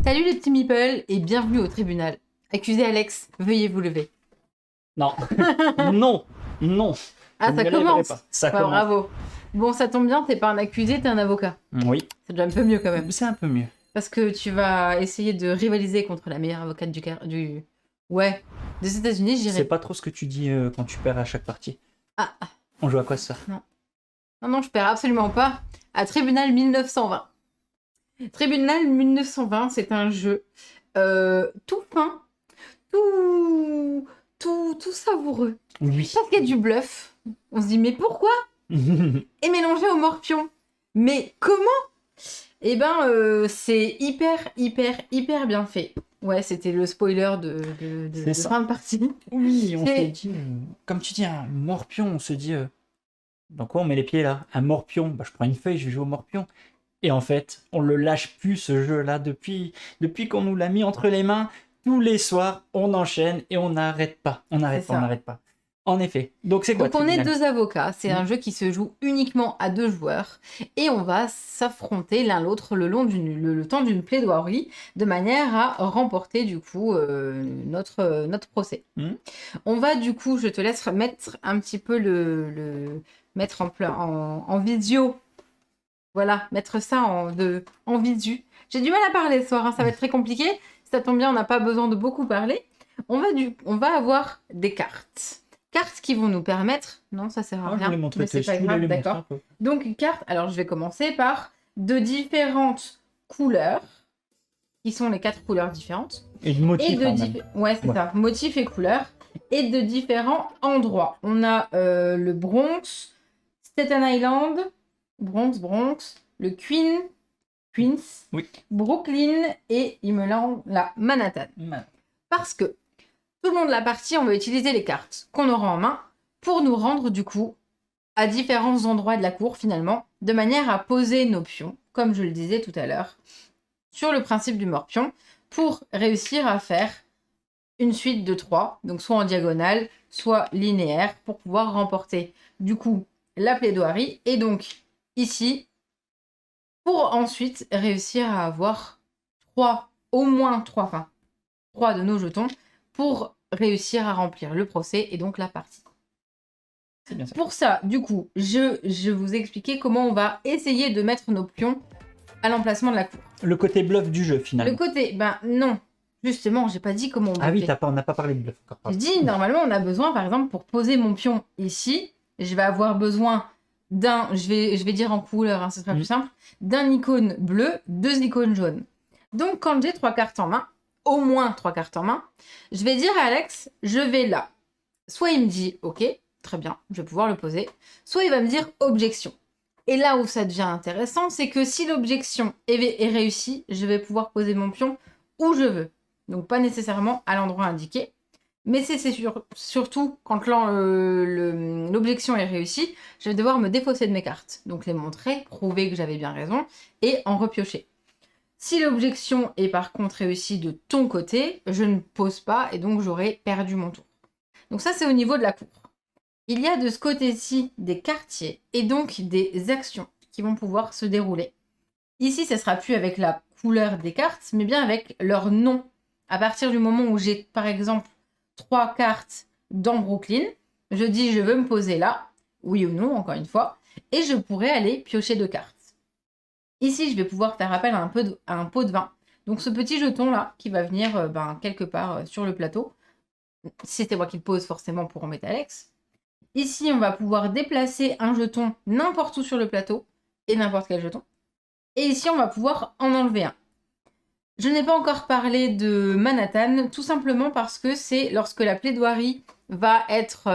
Salut les petits meeples et bienvenue au tribunal. Accusé Alex, veuillez vous lever. Non, non, non. Ah, Je ça ne me lèverai commence. pas. Ça Bah, commence. bravo. Bon, ça tombe bien, t'es pas un accusé, t'es un avocat. Oui, C'est déjà un peu mieux quand même. c'est un peu mieux. Parce que tu vas essayer de rivaliser contre la meilleure avocate Ouais, des États-Unis, je C'est dirais. pas trop ce que tu dis quand tu perds à chaque partie. Ah, On joue à quoi ça? non, je perds absolument pas. À Tribunal 1920. Tribunal 1920, c'est un jeu tout fin, tout savoureux. Oui. Parce qu'il y a du bluff. On se dit, mais pourquoi? Et mélangé au morpion. Mais comment? Eh ben, c'est hyper bien fait. Ouais, c'était le spoiler de ça. fin de partie. Oui, on C'est- s'est dit, comme tu dis, un morpion, on se dit, dans quoi on met les pieds là? Un morpion, bah, je prends une feuille, je joue au morpion. Et en fait, on le lâche plus ce jeu-là depuis qu'on nous l'a mis entre les mains. Tous les soirs, on enchaîne et on n'arrête pas. On n'arrête C'est pas, on ça. n'arrête pas. En effet. Donc c'est quoi Donc on est Tribunal? deux avocats, c'est un jeu qui se joue uniquement à 2 joueurs et on va s'affronter l'un l'autre le temps d'une plaidoirie de manière à remporter du coup notre procès. Mhm. On va du coup, je te laisse mettre un petit peu mettre en visio. Voilà, mettre ça en visu. J'ai du mal à parler ce soir, hein, ça va être très compliqué. Si ça tombe bien, on n'a pas besoin de beaucoup parler. On va avoir des cartes. Cartes qui vont nous permettre... Non, ça sert à Ah, je rien, voulais montrer mais c'est tes pas sous, grave, les montrer d'accord. un peu. Donc, cartes, alors je vais commencer par de différentes couleurs, qui sont les 4 couleurs différentes. Et de motifs, hein, même. Ouais, c'est Ouais. ça, motifs et couleurs, et de différents endroits. On a le Bronx, Staten Island, Bronx, le Queens, Oui. Brooklyn, et il me lance la Manhattan. Parce que tout le long de la partie, on va utiliser les cartes qu'on aura en main pour nous rendre du coup à différents endroits de la cour finalement, de manière à poser nos pions, comme je le disais tout à l'heure, sur le principe du morpion, pour réussir à faire une suite de 3, donc soit en diagonale, soit linéaire, pour pouvoir remporter du coup la plaidoirie, et donc ici, pour ensuite réussir à avoir au moins 3 de nos jetons, pour réussir à remplir le procès et donc la partie. C'est bien ça. Pour ça, du coup, je vous ai expliqué comment on va essayer de mettre nos pions à l'emplacement de la cour. Le côté bluff du jeu, Le finalement. côté, ben non, justement, j'ai pas dit comment on Ah oui, bluffait. on n'a pas parlé de bluff encore. Je dis, normalement, on a besoin, par exemple, pour poser mon pion ici, je vais avoir besoin je vais dire en couleur, hein, ce sera plus simple, d'un icône bleu, 2 icônes jaunes. Donc, quand j'ai 3 cartes en main, au moins 3 cartes en main, je vais dire à Alex, je vais là. Soit il me dit, ok, très bien, je vais pouvoir le poser, soit il va me dire objection. Et là où ça devient intéressant, c'est que si l'objection est réussie, je vais pouvoir poser mon pion où je veux. Donc pas nécessairement à l'endroit indiqué. Mais c'est surtout quand l'objection est réussie, je vais devoir me défausser de mes cartes. Donc les montrer, prouver que j'avais bien raison, et en repiocher. Si l'objection est par contre réussie de ton côté, je ne pose pas, et donc j'aurai perdu mon tour. Donc ça, c'est au niveau de la cour. Il y a de ce côté-ci des quartiers, et donc des actions qui vont pouvoir se dérouler. Ici, ça sera plus avec la couleur des cartes, mais bien avec leur nom. À partir du moment où j'ai, par exemple, 3 cartes dans Brooklyn, je dis je veux me poser là, oui ou non, encore une fois, et je pourrais aller piocher 2 cartes. Ici, je vais pouvoir faire appel à un pot de vin. Donc ce petit jeton-là, qui va venir quelque part sur le plateau. C'était moi qui le pose forcément pour embêter Alex. Ici, on va pouvoir déplacer un jeton n'importe où sur le plateau, et n'importe quel jeton. Et ici, on va pouvoir en enlever un. Je n'ai pas encore parlé de Manhattan, tout simplement parce que c'est lorsque la plaidoirie va être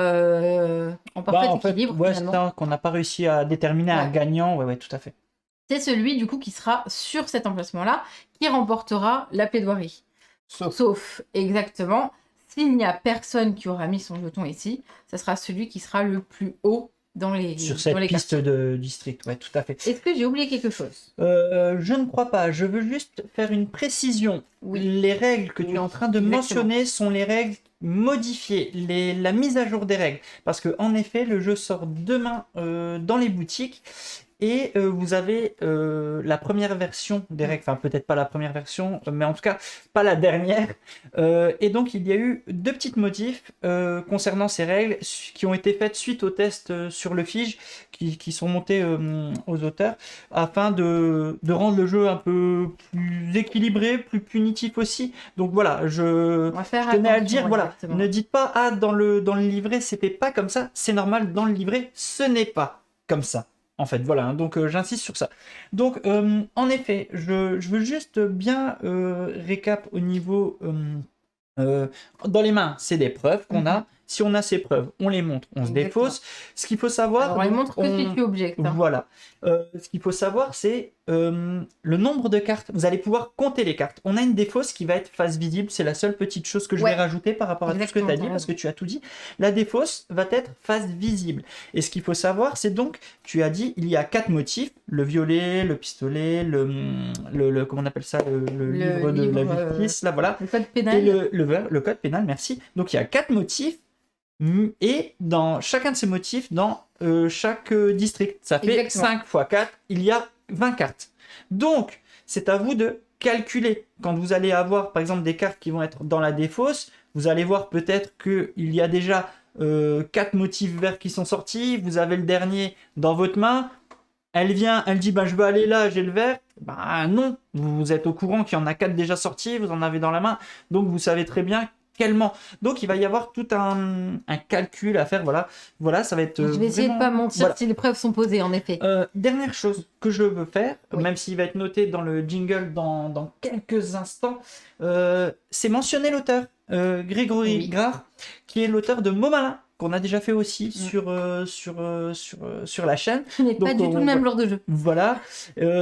en parfait équilibre. Ouais, c'est ça qu'on n'a pas réussi à déterminer un gagnant. Ouais, tout à fait. C'est celui, du coup, qui sera sur cet emplacement-là, qui remportera la plaidoirie. Sauf exactement, s'il n'y a personne qui aura mis son jeton ici, ce sera celui qui sera le plus haut dans les Sur dans cette les piste quartiers. de district, ouais, tout à fait. Est-ce que j'ai oublié quelque chose? Je ne crois pas. Je veux juste faire une précision. Oui. Les règles que tu es en train de exactement. mentionner sont les règles modifiées, la mise à jour des règles. Parce que en effet, le jeu sort demain dans les boutiques. Et vous avez la première version des règles, enfin peut-être pas la première version, mais en tout cas pas la dernière. Et donc il y a eu 2 petites modifs concernant ces règles qui ont été faites suite aux tests sur le Fige qui sont montés aux auteurs afin de rendre le jeu un peu plus équilibré, plus punitif aussi. Donc voilà, On va faire je tenais à le attention, dire, voilà, exactement. ne dites pas ah dans le livret c'était pas comme ça, c'est normal, dans le livret ce n'est pas comme ça. En fait, voilà, hein, donc j'insiste sur ça. Donc, en effet, je veux juste bien récap au niveau... dans les mains, c'est des preuves qu'on a. Si on a ces preuves, on les montre, on se Exactement. défausse. Ce qu'il faut savoir... Alors, on les donc, montre que si tu objectes. Hein. Voilà. Ce qu'il faut savoir, c'est le nombre de cartes. Vous allez pouvoir compter les cartes. On a une défausse qui va être face visible. C'est la seule petite chose que je vais rajouter par rapport à tout ce que tu as dit, parce que tu as tout dit. La défausse va être face visible. Et ce qu'il faut savoir, c'est donc, tu as dit, il y a 4 motifs. Le violet, le pistolet, comment on appelle ça, le livre de la justice, là, voilà. Le code pénal. Et le code pénal, merci. Donc, il y a 4 motifs. Et dans chacun de ces motifs, dans chaque district, ça fait Exactement. 5 x 4, il y a 20 cartes. Donc, c'est à vous de calculer. Quand vous allez avoir, par exemple, des cartes qui vont être dans la défausse, vous allez voir peut-être qu'il y a déjà 4 motifs verts qui sont sortis, vous avez le dernier dans votre main, elle vient, elle dit, bah, je veux aller là, j'ai le vert. Bah non, vous êtes au courant qu'il y en a 4 déjà sortis, vous en avez dans la main, donc vous savez très bien quel ment. Donc il va y avoir tout un calcul à faire, voilà, ça va être Je vais essayer de pas mentir si les preuves sont posées, en effet. Dernière chose que je veux faire, Oui. même s'il va être noté dans le jingle dans quelques instants, c'est mentionner l'auteur, Grégory Grard, qui est l'auteur de Momalin, qu'on a déjà fait aussi sur la chaîne. Ce n'est pas du tout le même genre de jeu. Voilà.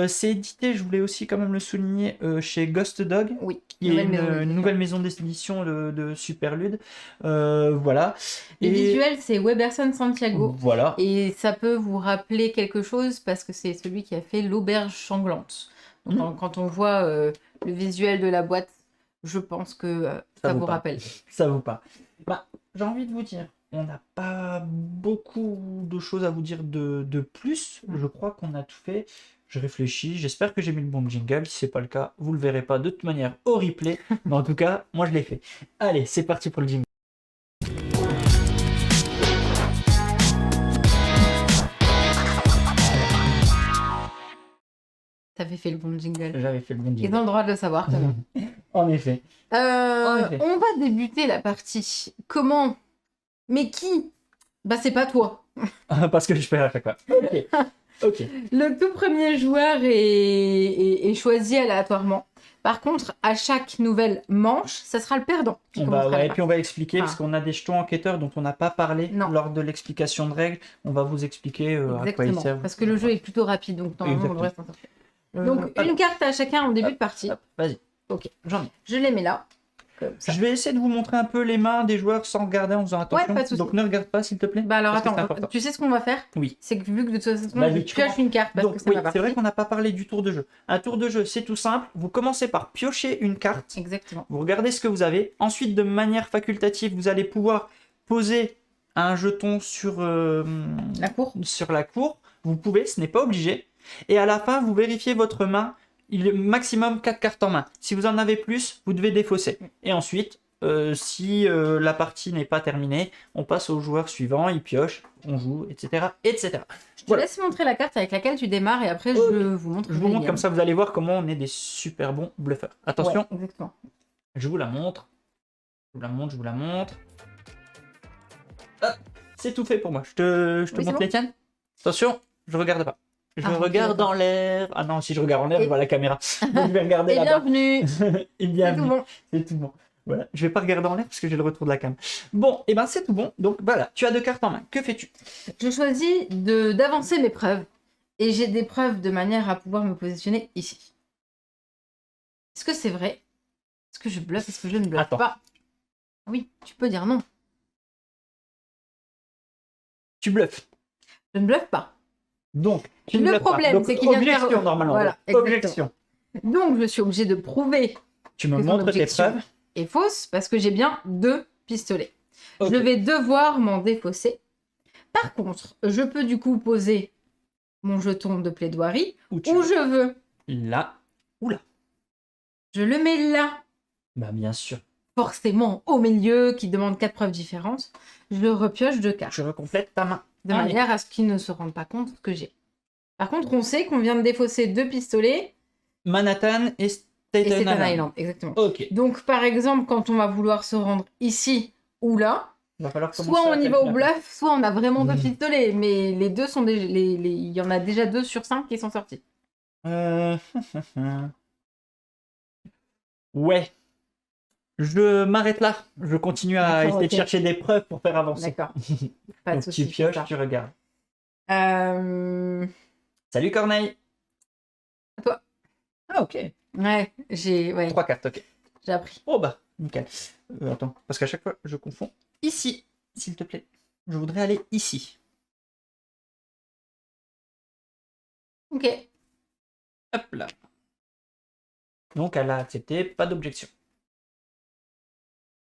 C'est édité, je voulais aussi quand même le souligner, chez Ghost Dog, Oui, qui est une nouvelle maison d'édition de Superlude. Voilà. Les visuels, c'est Weberson Santiago. Voilà. Et ça peut vous rappeler quelque chose parce que c'est celui qui a fait l'auberge sanglante. Donc, quand on voit le visuel de la boîte, je pense que ça vous rappelle. Ça vaut pas. Bah, j'ai envie de vous dire, on n'a pas beaucoup de choses à vous dire de plus. Je crois qu'on a tout fait. Je réfléchis. J'espère que j'ai mis le bon jingle. Si c'est pas le cas, vous le verrez pas de toute manière au replay. Mais en tout cas, moi je l'ai fait. Allez, c'est parti pour le jingle. T'avais fait le bon jingle. J'avais fait le bon jingle. Ils ont le droit de le savoir quand même. En effet. On va débuter la partie. Comment? Mais qui? Bah c'est pas toi. Parce que je perds à chaque fois. Ok. Le tout premier joueur est choisi aléatoirement. Par contre, à chaque nouvelle manche, ça sera le perdant. Et puis on va expliquer, parce qu'on a des jetons enquêteurs dont on n'a pas parlé lors de l'explication de règles. On va vous expliquer à quoi ils servent. Parce que le jeu est plutôt rapide, donc normalement on devrait s'en sortir. Donc une carte à chacun en début de partie. Vas-y. Ok. J'en ai. Je les mets là. Je vais essayer de vous montrer un peu les mains des joueurs sans regarder, en faisant attention. Pas de souci. Donc ne regarde pas s'il te plaît. Bah alors attends, tu sais ce qu'on va faire? Oui. C'est que vu que de toute façon je pioche une carte parce que c'est ma partie. C'est vrai qu'on n'a pas parlé du tour de jeu. Un tour de jeu, c'est tout simple. Vous commencez par piocher une carte. Exactement. Vous regardez ce que vous avez. Ensuite, de manière facultative, vous allez pouvoir poser un jeton sur la cour. Vous pouvez, ce n'est pas obligé. Et à la fin, vous vérifiez votre main. Il y a maximum 4 cartes en main. Si vous en avez plus, vous devez défausser. Et ensuite, si la partie n'est pas terminée, on passe au joueur suivant, il pioche, on joue, etc. etc. Je te laisse montrer la carte avec laquelle tu démarres et après je vous montre. Je vous montre comme ça, vous allez voir comment on est des super bons bluffeurs. Attention, exactement. Je vous la montre. Je vous la montre. Hop, c'est tout fait pour moi. Je te montre les tiennes. Attention, je regarde pas. Je regarde en l'air. Ah non, si je regarde en l'air, je vois la caméra. Donc je vais regarder là-bas. Bienvenue. Et bienvenue. C'est tout bon. Voilà. Je vais pas regarder en l'air parce que j'ai le retour de la cam. Bon, et ben c'est tout bon. Donc voilà, tu as 2 cartes en main. Que fais-tu? Je choisis d'avancer mes preuves. Et j'ai des preuves de manière à pouvoir me positionner ici. Est-ce que c'est vrai? Est-ce que je bluffe? Est-ce que je ne bluffe pas? Oui, tu peux dire non. Tu bluffes. Je ne bluffe pas. Donc, tu ne Le bluffes pas. problème, Donc, c'est qu'il vient de faire- objection, normalement. Voilà, Donc, exactement. objection. Donc, je suis obligée de prouver Tu me que ton montres tes objection preuves. est fausse parce que j'ai bien 2 pistolets. Ok. Je vais devoir m'en défausser. Par contre, je peux du coup poser mon jeton de plaidoirie Où tu où veux. je veux. Là. Oula. Je le mets là, Bah, bien sûr. forcément au milieu, qui demande 4 preuves différentes. Je repioche 2 cartes, Je recomplète ta main. de Allez. manière à ce qu'ils ne se rendent pas compte que j'ai. Par contre, on sait qu'on vient de défausser 2 pistolets Manhattan et et Staten c'est un Island. Island, exactement. Ok. Donc, par exemple, quand on va vouloir se rendre ici ou là, Il va falloir soit commencer à on y va au calculer. bluff, soit on a vraiment 2 Mhm. pistolets. Mais les deux sont déjà... Il y en a déjà 2 sur 5 qui sont sortis. Ouais. Je m'arrête là. Je continue à D'accord, essayer ok. de chercher des preuves pour faire avancer. D'accord. Pas de Donc soucis. tu pioches, c'est ça. tu regardes. Euh, Salut Corneille. À toi. Ah ok. Ouais, ouais, 3 cartes, ok. j'ai appris. Oh bah, nickel. Attends, parce qu'à chaque fois, je confonds. Ici, s'il te plaît. Je voudrais aller ici. Ok. Hop là. Donc elle a accepté, pas d'objection.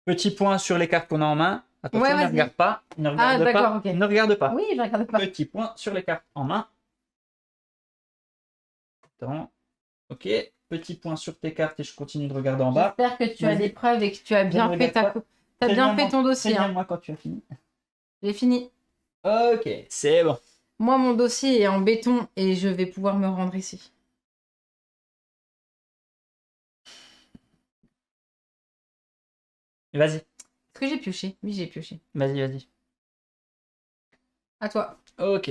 Petit point sur les cartes qu'on a en main. Attention, Ouais, ne vas-y. regarde pas. Ne regarde d'accord, pas. ok. Ne regarde pas. Oui, je regarde pas. Petit point sur les cartes en main. Attends. Ok. Petit point sur tes cartes et je continue de regarder en bas. J'espère que tu as Vas-y. des preuves et que tu as ne bien fait regarde pas. T'as bien fait ton dossier. Hein. Préviens-moi quand tu as fini. J'ai fini. Ok, c'est bon. Moi, mon dossier est en béton et je vais pouvoir me rendre ici. Vas-y, Est-ce que j'ai pioché? Oui, j'ai pioché. vas-y, vas-y. À toi. Ok.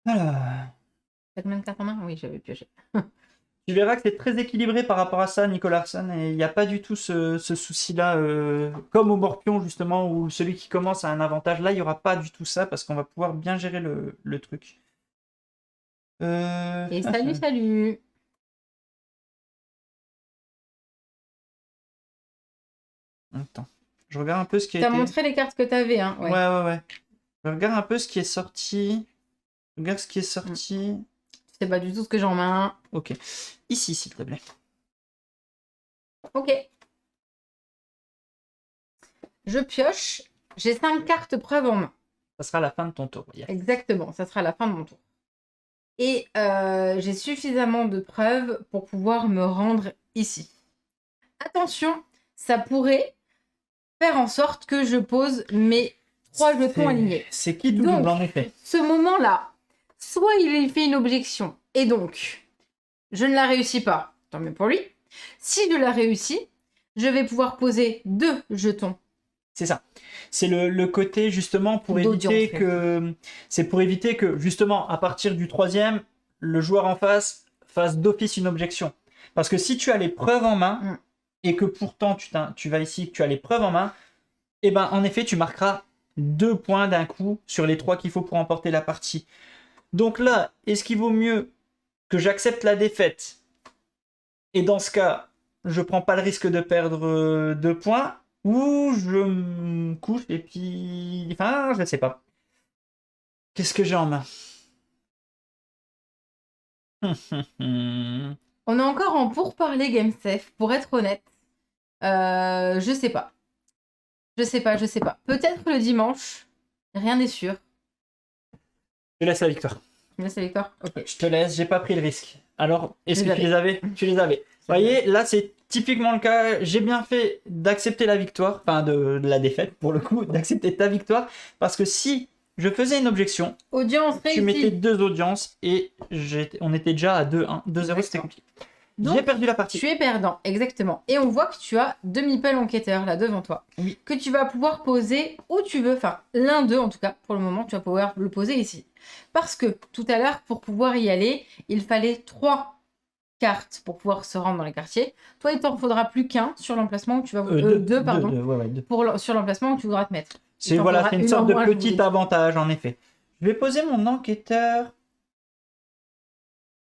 Alors, T'as combien de cartes en main? Oui, j'avais pioché. tu verras que c'est très équilibré par rapport à ça, Nicolasson, et il n'y a pas du tout ce souci-là, comme au Morpion, justement, où celui qui commence a un avantage. Là, il n'y aura pas du tout ça, parce qu'on va pouvoir bien gérer le truc. Et salut, salut. Attends, je regarde un peu ce qui a T'as été... montré les cartes que t'avais, hein? Ouais. Ouais. Je regarde un peu ce qui est sorti. Regarde ce qui est sorti. Je sais pas du tout ce que j'ai en main. Ok. Ici, s'il te plaît. Ok. Je pioche. J'ai 5 cartes preuves en main. Ça sera la fin de ton tour. Yeah. Exactement, ça sera la fin de mon tour. Et j'ai suffisamment de preuves pour pouvoir me rendre ici. Attention, ça pourrait faire en sorte que je pose mes 3 jetons alignés. C'est qui tout Donc, double, en effet. Ce moment-là, soit il fait une objection, et donc, je ne la réussis pas, tant mieux pour lui. Si je la réussis, je vais pouvoir poser 2 jetons. C'est ça. C'est le côté, justement, pour D'audience, éviter que... C'est pour éviter que, justement, à partir du 3e, le joueur en face fasse d'office une objection. Parce que si tu as les preuves en main, et que pourtant tu vas ici, que tu as les preuves en main, et ben en effet, tu marqueras 2 points d'un coup sur les 3 qu'il faut pour emporter la partie. Donc là, est-ce qu'il vaut mieux que j'accepte la défaite, et dans ce cas, je prends pas le risque de perdre 2 points, ou je me couche et puis... Enfin, je ne sais pas. Qu'est-ce que j'ai en main? On est encore en pourparlers Game Safe, pour être honnête. Je sais pas. Je sais pas. Peut-être le dimanche. Rien n'est sûr. Je te laisse la victoire. Tu me laisses la victoire? Ok. Je te laisse, j'ai pas pris le risque. Alors, est-ce Je que les tu les avais? Tu les avais. Vous voyez, là, c'est typiquement le cas. J'ai bien fait d'accepter la victoire, enfin de la défaite, pour le coup, d'accepter ta victoire. Parce que si je faisais une objection, Audience tu mettais réussie. 2 audiences et on était déjà à 2-1. 2-0, c'était compliqué. Donc, J'ai perdu la partie. Tu es perdant, exactement. Et on voit que tu as 2 meeple enquêteurs là devant toi. Oui. Que tu vas pouvoir poser où tu veux. Enfin, l'un d'eux en tout cas, pour le moment, tu vas pouvoir le poser ici. Parce que tout à l'heure, pour pouvoir y aller, il fallait 3 cartes pour pouvoir se rendre dans les quartiers. Toi, il t'en faudra plus qu'un sur l'emplacement où tu vas... deux, pardon. Deux. Sur l'emplacement où tu voudras te mettre. C'est t'en voilà, faudra c'est une une sorte en de moins, je petit vous dis. avantage, en effet. Je vais poser mon enquêteur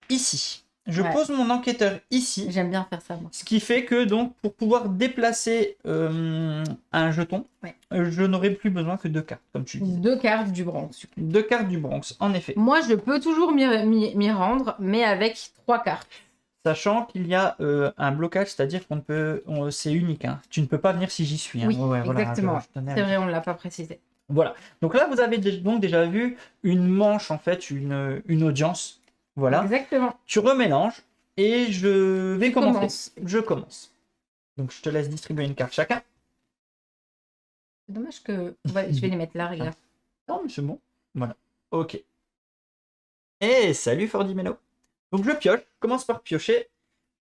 ici. Je Ouais. pose mon enquêteur ici. J'aime bien faire ça, moi. Ce qui fait que donc pour pouvoir déplacer un jeton, Ouais. je n'aurai plus besoin que 2 cartes, comme tu dis. 2 cartes du Bronx. 2 cartes du Bronx, en effet. Moi, je peux toujours m'y rendre, mais avec 3 cartes. Sachant qu'il y a un blocage, c'est-à-dire qu'on ne peut, c'est unique. Hein. Tu ne peux pas venir si j'y suis. Hein. Oui, Ouais, voilà, exactement. je tenais à C'est le vrai, on ne l'a pas précisé. Voilà. Donc là, vous avez donc déjà vu une manche, en fait, une audience. Voilà. Exactement. Tu remélanges et je vais Tu commencer. commences. Je commence. Donc je te laisse distribuer une carte chacun. C'est dommage que... Ouais, je vais les mettre là, regarde. Non, mais c'est bon. Voilà. Ok. Et salut Fordimelo. Donc je pioche. Je commence par piocher.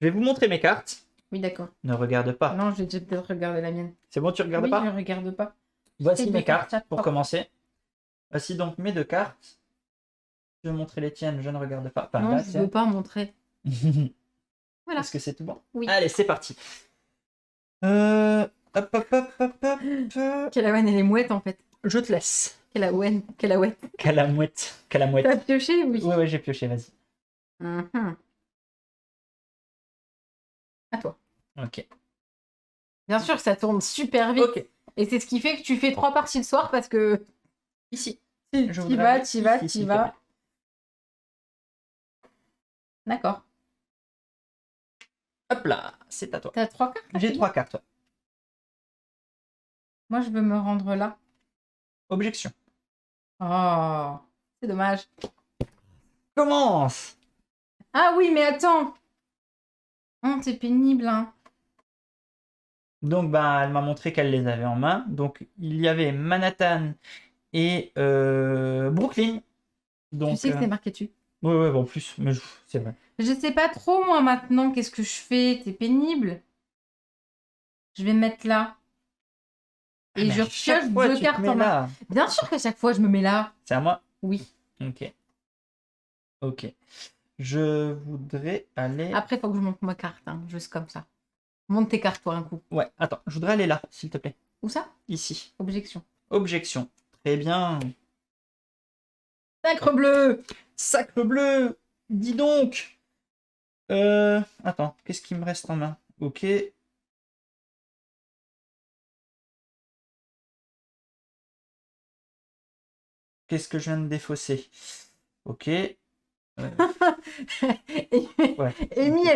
Je vais vous montrer mes cartes. Oui, d'accord. Ne regarde pas. Non, je vais peut-être regarder la mienne. C'est bon, tu regardes Oui, pas? je regarde pas. Voici C'est mes deux cartes cartes chaque pour fois. commencer. Voici donc mes 2 cartes. Je vais montrer les tiennes, je ne regarde pas. Enfin, Non, là, je tiens. veux pas montrer. Voilà. Est-ce que c'est tout bon? Oui. Allez, c'est parti. Hop, hop, hop, hop, hop. Calawan et les mouettes, en fait. Je te laisse. Calawan, Calawette. Calamouette. Calamouette. T'as pioché, oui. Ouais, j'ai pioché, vas-y. Mhm. À toi. Ok. Bien sûr que ça tourne super vite. Ok. Et c'est ce qui fait que tu fais 3 parties le soir parce que Ici. tu Je y voudrais vas, aller tu y vas, ici, tu s'il y te vas. plaît. D'accord. Hop là, c'est à toi. T'as 3 cartes là, J'ai Philippe 3 cartes. Ouais. Moi, je veux me rendre là. Objection. Oh, c'est dommage. Commence. Ah oui, mais attends. Oh, c'est pénible, hein. Donc, bah, elle m'a montré qu'elle les avait en main. Donc, il y avait Manhattan et Brooklyn. Donc, Tu sais que c'est marqué dessus. ouais, en plus, mais c'est vrai. Je sais pas trop, moi, maintenant, qu'est-ce que je fais. C'est pénible. Je vais me mettre là. Et Mais je à chaque repioche fois, 2 tu te cartes mets en main. là. Bien sûr qu'à chaque fois, je me mets là. C'est à moi? Oui. Ok. Ok. Je voudrais aller... Après, il faut que je monte ma carte, hein, juste comme ça. Monte tes cartes, toi, un coup. Ouais, attends, je voudrais aller là, s'il te plaît. Où ça? Ici. Objection. Objection. Très bien. Sacre bleu! Sacre bleu! Dis donc! Attends, qu'est-ce qui me reste en main? Ok. Qu'est-ce que je viens de défausser? Ok. Et- Ouais. Amy,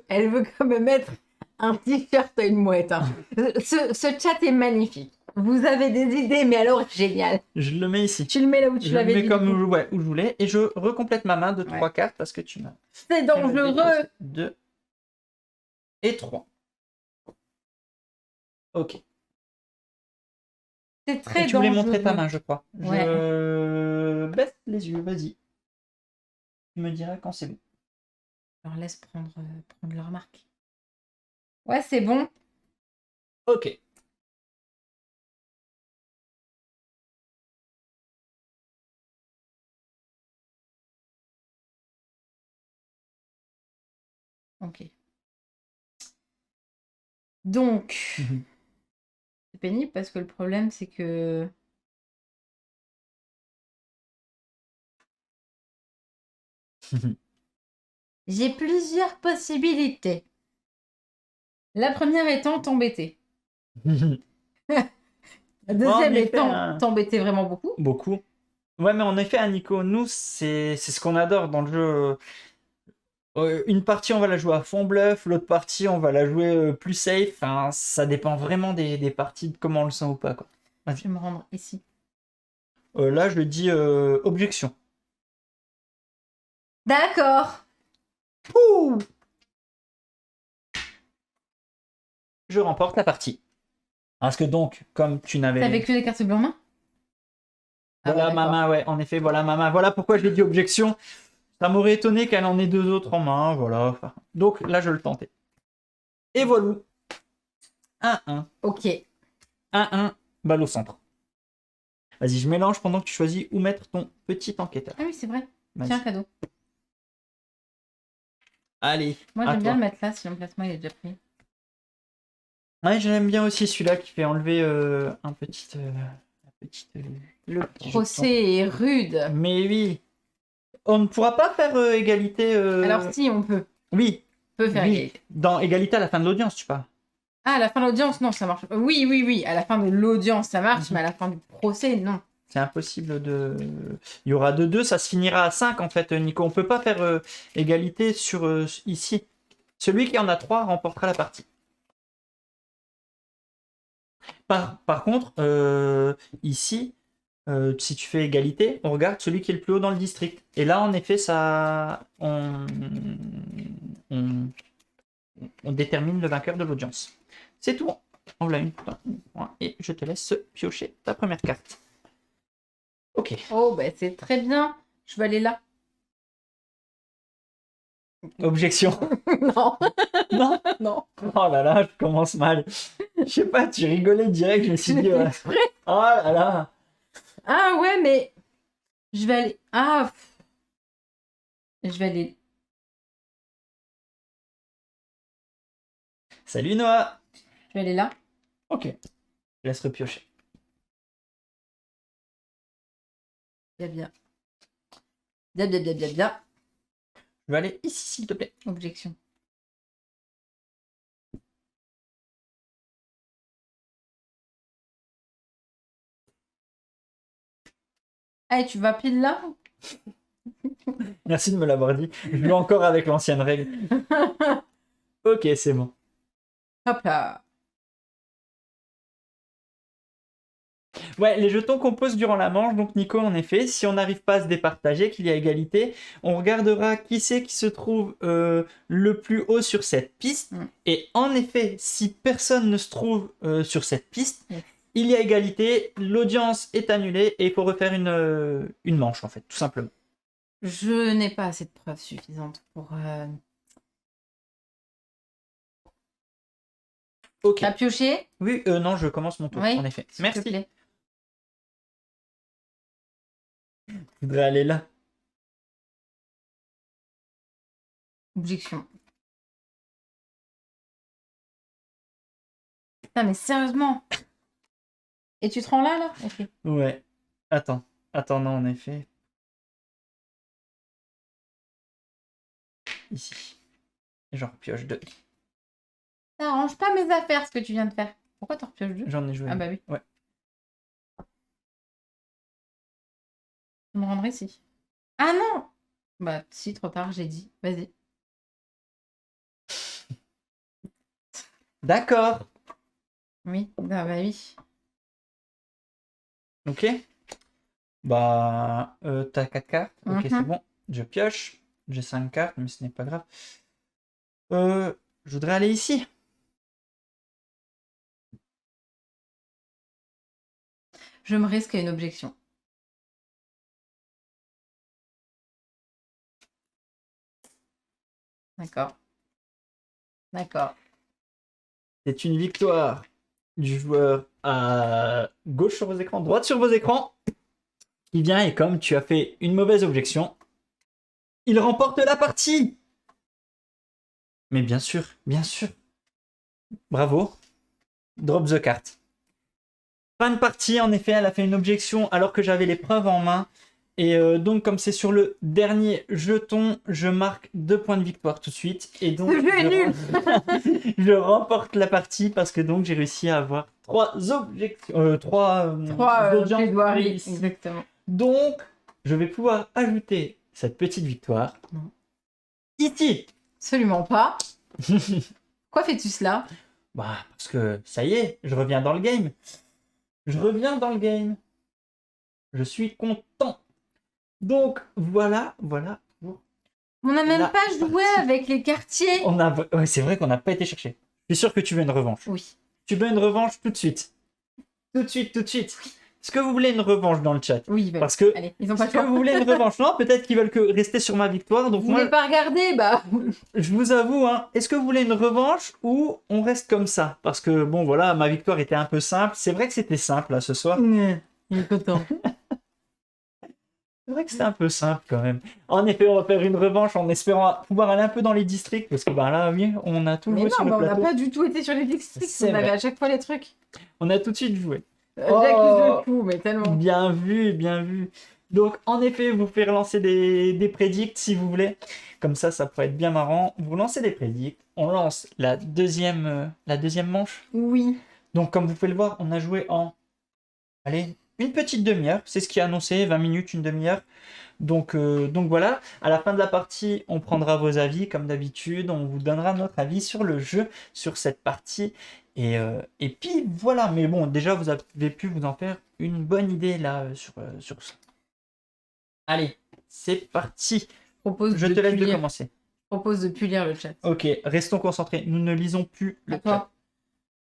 elle veut quand même mettre un t-shirt à une mouette. Hein. Ce chat est magnifique. Vous avez des idées, mais alors génial. Je le mets ici. Tu le mets là où tu Je le l'avais mets dit. comme du coup. où je voulais. Et je recomplète ma main de 3 Ouais. cartes parce que tu m'as... C'est dangereux. 2 et 3. Ok. C'est très Et tu voulais dangereux. montrer ta main, je crois. Ouais. Je baisse les yeux, vas-y. Tu me diras quand c'est bon. Alors laisse prendre la remarque. Ouais, c'est bon. Ok. Ok. Donc, c'est pénible parce que le problème, c'est que... J'ai plusieurs possibilités. La première étant t'embêter. La deuxième En effet, étant hein. t'embêter vraiment beaucoup. Beaucoup. Ouais, mais en effet, hein, Nico, nous, c'est ce qu'on adore dans le jeu. Une partie, on va la jouer à fond bluff, l'autre partie, on va la jouer plus safe. Enfin, ça dépend vraiment des parties, de comment on le sent ou pas, quoi. Je vais me rendre ici. Là, je dis objection. D'accord. Ouh, je remporte la partie. Parce que donc, comme tu n'avais... T'avais que les cartes bleues en main? Ah Voilà ouais, ma d'accord. main, ouais, en effet, voilà ma main. Voilà pourquoi j'ai dit objection. Ça m'aurait étonné qu'elle en ait 2 autres en main, voilà. Enfin, donc là, je le tentais. Et voilà. 1-1. Ok. 1-1, balle au centre. Vas-y, je mélange pendant que tu choisis où mettre ton petit enquêteur. Ah oui, c'est vrai. Vas-y. Tiens, cadeau. Allez, Moi, à j'aime bien toi. le mettre là si l'emplacement il est déjà pris. Ouais, j'aime bien aussi celui-là qui fait enlever un petit... Le petit procès est rude. jeton. Mais oui. On ne pourra pas faire égalité... Alors si, on peut. Oui, peut faire oui. égalité. Dans égalité à la fin de l'audience, tu parles. Ah, à la fin de l'audience, non, ça marche. Oui, oui, oui. À la fin de l'audience, ça marche, Mhm. mais à la fin du procès, non. C'est impossible de... Il y aura 2-2, ça se finira à 5 en fait, Nico. On peut pas faire égalité sur ici. Celui qui en a 3 remportera la partie. Par contre, ici, si tu fais égalité, on regarde celui qui est le plus haut dans le district. Et là, en effet, ça, on- on détermine le vainqueur de l'audience. C'est tout. On l'a une point. Et je te laisse piocher ta première carte. Ok. Oh, ben c'est très bien. Je vais aller là. Objection. Non, Non. non. Oh là là, je commence mal. Je sais pas, tu rigolais direct, je me suis dit... ouais. Exprès. Oh là là. Ah ouais, mais je vais aller. Ah, je vais aller. Salut Noah. Je vais aller là. Ok. Je laisse repiocher. Bien, bien. Bien, bien, bien, bien, bien. Je vais aller ici, s'il te plaît. Objection. Allez, tu vas pile là? Merci de me l'avoir dit. Je joue encore avec l'ancienne règle. Ok, c'est bon. Hop là. Ouais, les jetons qu'on pose durant la manche, donc Nico, en effet, si on n'arrive pas à se départager, qu'il y a égalité, on regardera qui c'est qui se trouve le plus haut sur cette piste. Mm. Et en effet, si personne ne se trouve sur cette piste, Mm. il y a égalité, l'audience est annulée et il faut refaire une manche, en fait, tout simplement. Je n'ai pas assez de preuves suffisantes pour. Ok. T'as pioché? Oui, non, je commence mon tour, Oui, en effet. s'il te Merci. plaît. Je voudrais aller là. Objection. Putain, mais sérieusement. Et tu te rends là, là? Ok. Ouais. Attends. Attends, non, en effet. Ici. Et j'en repioche 2. Ça arrange pas mes affaires ce que tu viens de faire. Pourquoi t'en repioches deux? J'en ai joué. Ah bah oui. Ouais. Je me rendrai ici. Ah non! Bah si, trop tard, j'ai dit. Vas-y. D'accord. Oui, ah bah oui. Ok. Bah, t'as 4 cartes. Ok, Mhm. c'est bon. Je pioche. J'ai 5 cartes, mais ce n'est pas grave. Je voudrais aller ici. Je me risque à une objection. D'accord. D'accord. C'est une victoire du joueur à gauche sur vos écrans, droite sur vos écrans, qui vient et comme tu as fait une mauvaise objection, il remporte la partie. Mais bien sûr, bien sûr. Bravo. Drop the card. Fin de partie, en effet, elle a fait une objection alors que j'avais les preuves en main. Et donc, comme c'est sur le dernier jeton, je marque 2 points de victoire tout de suite. Et donc, Ce jeu est nul. je remporte la partie parce que donc j'ai réussi à avoir 3 objections, 3 audiences plaidoiries. ici. Exactement. Donc, je vais pouvoir ajouter cette petite victoire. Non. Ici. Absolument pas. Pourquoi fais-tu cela? Bah, parce que ça y est, je reviens dans le game. Je reviens dans le game. Je suis content. Donc, voilà. On n'a même La pas joué partie. avec les quartiers. Ouais, c'est vrai qu'on n'a pas été chercher. Je suis sûr que tu veux une revanche. Oui. Tu veux une revanche tout de suite. Tout de suite. Est-ce que vous voulez une revanche dans le chat? Oui, ils veulent. Parce que, Allez, ils ont pas est-ce le que choix. vous voulez une revanche? Non, peut-être qu'ils veulent que rester sur ma victoire. Donc Vous moi, voulez pas regarder? Bah. je vous avoue, hein, est-ce que vous voulez une revanche ou on reste comme ça? Parce que, bon, voilà, ma victoire était un peu simple. C'est vrai que c'était simple, là, ce soir. Il est content. C'est vrai que c'était un peu simple, quand même. En effet, on va faire une revanche en espérant pouvoir aller un peu dans les districts. Parce que, ben là, oui, on a tout Mais joué non, sur le bah, on n'a plateau. pas du tout été sur les districts. C'est On avait vrai. à chaque fois les trucs. On a tout de suite joué. J'accuse le coup, mais tellement. Bien vu. Donc, en effet, vous pouvez relancer des prédicts si vous voulez. Comme ça pourrait être bien marrant. Vous lancez des prédicts. On lance la deuxième manche. Oui. Donc, comme vous pouvez le voir, on a joué en... Allez, une petite demi-heure. C'est ce qui est annoncé, 20 minutes, une demi-heure. Donc voilà, à la fin de la partie, on prendra vos avis comme d'habitude, on vous donnera notre avis sur le jeu, sur cette partie. Et puis voilà, mais bon, déjà vous avez pu vous en faire une bonne idée là sur ça. Allez, c'est parti. Je te laisse de commencer. Je propose de plus lire le chat. Ok, restons concentrés. Nous ne lisons plus le À toi. chat.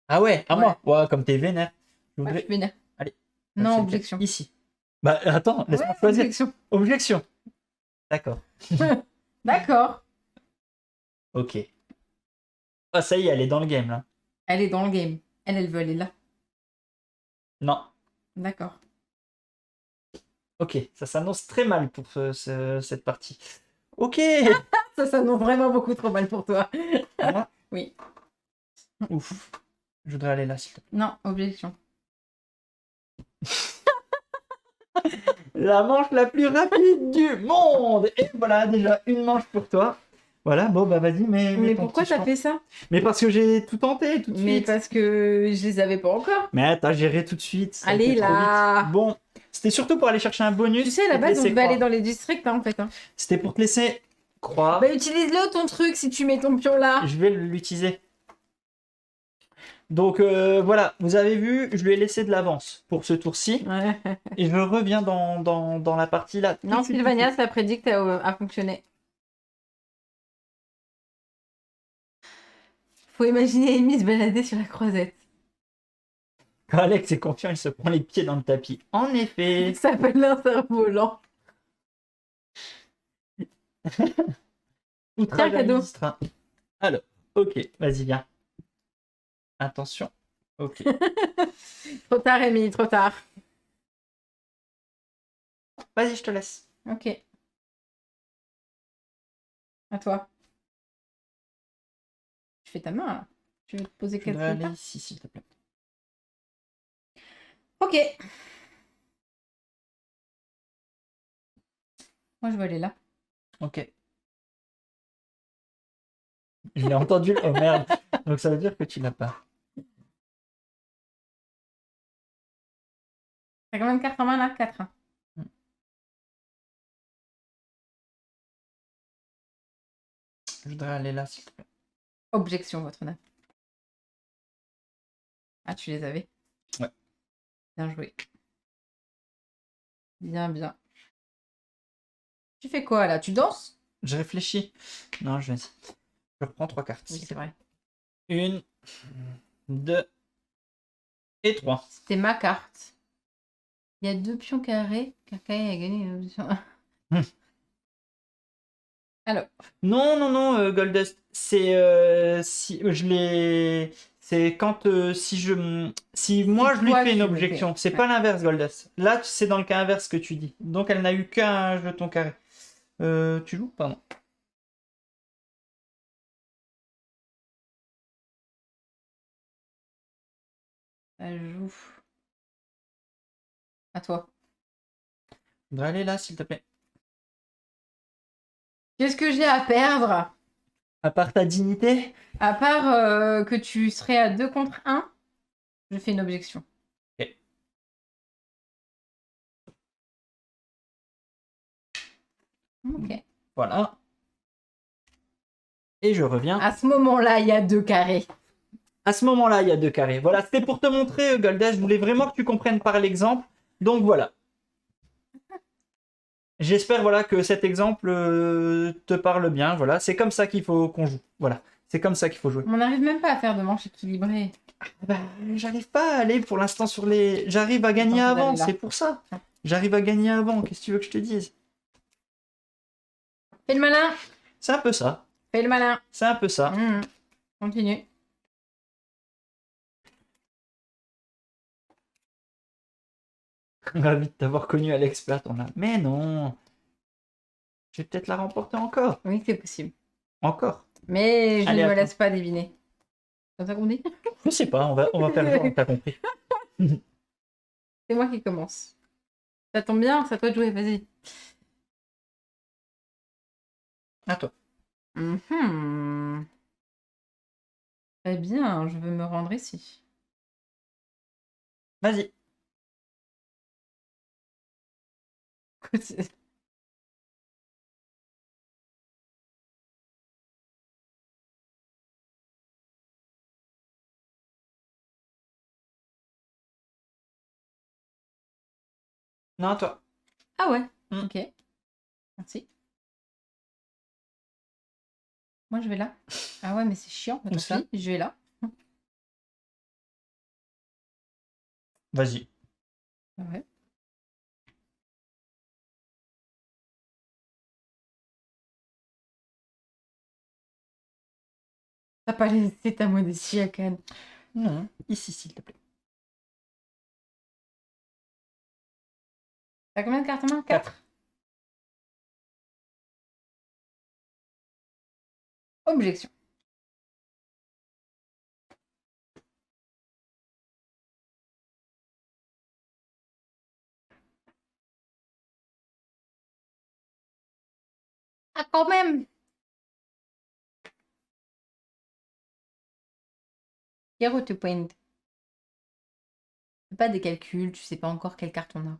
Ah ouais, à moi. Ouais, comme t'es vénère. Je Ouais, voudrais- je suis vénère. Allez. Non, C'est objection. ici. Bah attends, laisse-moi Ouais, choisir. objection. Objection. D'accord. D'accord. Ok. Ah, ça y est, elle est dans le game là. Elle est dans le game. Elle veut aller là. Non. D'accord. Ok, ça s'annonce très mal pour cette partie. Ok. Ça s'annonce vraiment beaucoup trop mal pour toi. Moi Oui. Ouf. Je voudrais aller là, s'il te plaît. Non, objection. La manche la plus rapide du monde. Et voilà, déjà une manche pour toi. Voilà, bon bah vas-y, Mais ton pourquoi petit t'as champ. fait ça? Mais parce que j'ai tout tenté tout de Mais suite. parce que je les avais pas encore. Mais t'as géré tout de suite. Ça a Allez été trop là. vite. Bon, c'était surtout pour aller chercher un bonus. Tu sais, à la et te base, on laisser devait aller croire. dans les districts, hein, en fait. Hein. C'était pour te laisser croire. Bah, utilise-le, ton truc, si tu mets ton pion là. Je vais l'utiliser. Donc voilà, vous avez vu, je lui ai laissé de l'avance pour ce tour-ci. Ouais. Et je reviens dans la partie là. tout Non, de suite, Sylvania, tout de suite. ça prédit que a fonctionné. Faut imaginer Amy se balader sur la croisette. Quand Alex est confiant, il se prend les pieds dans le tapis. En effet. Ça s'appelle un cerf-volant. Outrage Tiens, cadeau. administratif. Alors, ok, vas-y, viens. Attention. Ok. Trop tard, Amy, trop tard. Vas-y, je te laisse. Ok. À toi. Tu fais ta main, là. Tu veux te poser Je quelque voudrais aller part? ici, s'il te plaît. Ok. Moi, je vais aller là. Ok. Je l'ai entendu. Oh merde. Donc ça veut dire que tu l'as pas. T'as combien de cartes en main, là? 4. Je voudrais aller là, s'il te plaît. Objection, votre honneur. Ah, tu les avais? Ouais. Bien joué. Bien, bien. Tu fais quoi, là? Tu danses? Je réfléchis. Non, je vais. Je reprends 3 cartes. Oui, c'est vrai. 1, 2 et 3. C'était ma carte. Il y a 2 pions carrés. Carré a gagné. Alors. Non, Goldust. C'est si je l'ai. C'est quand si moi je lui toi, fais une tu le objection. fais. C'est pas l'inverse, Goldust. Là, c'est dans le cas inverse que tu dis. Donc elle n'a eu qu'un jeton carré. Tu joues? Pardon. Ça joue. À toi. Je voudrais aller là, s'il te plaît. Qu'est-ce que j'ai à perdre? À part ta dignité. À part que tu serais à 2 contre 1, je fais une objection. Ok. Ok. Voilà. Et je reviens. À ce moment-là, il y a 2 carrés. À ce moment-là, il y a 2 carrés. Voilà, c'était pour te montrer, Goldust. Je voulais vraiment que tu comprennes par l'exemple. Donc voilà. J'espère voilà, que cet exemple te parle bien. Voilà, c'est comme ça qu'il faut qu'on joue. Voilà, c'est comme ça qu'il faut jouer. On n'arrive même pas à faire de manches équilibrées. Bah, j'arrive pas à aller pour l'instant sur les. J'arrive à gagner Attends, avant, d'aller là. c'est pour ça. J'arrive à gagner avant. Qu'est-ce que tu veux que je te dise? Fais le malin. C'est un peu ça. Fais le malin. C'est un peu ça. Continue. Ravi de t'avoir connu, Alex Platon là. Mais non. Je vais peut-être la remporter encore. Oui, c'est possible. Encore. Mais je Allez, ne me attends. laisse pas deviner. C'est ça qu'on dit? Je sais pas, on va faire genre, t'as compris. C'est moi qui commence. Ça tombe bien, c'est à toi de jouer, vas-y. À toi. Mhm. Très bien, je veux me rendre ici. Vas-y. Non, à toi. Ah ouais, Mm. ok. Merci. Moi, je vais là. Ah ouais, mais c'est chiant. Bah, Où tant ça? pis, je vais là. Vas-y. Ah ouais. T'as pas laissé ta modestie à Cannes. Non, ici, s'il te plaît. T'as combien de cartes en main? 4. Objection. Ah, quand même! Zero to point. Fais pas des calculs, tu sais pas encore quelle carte on a.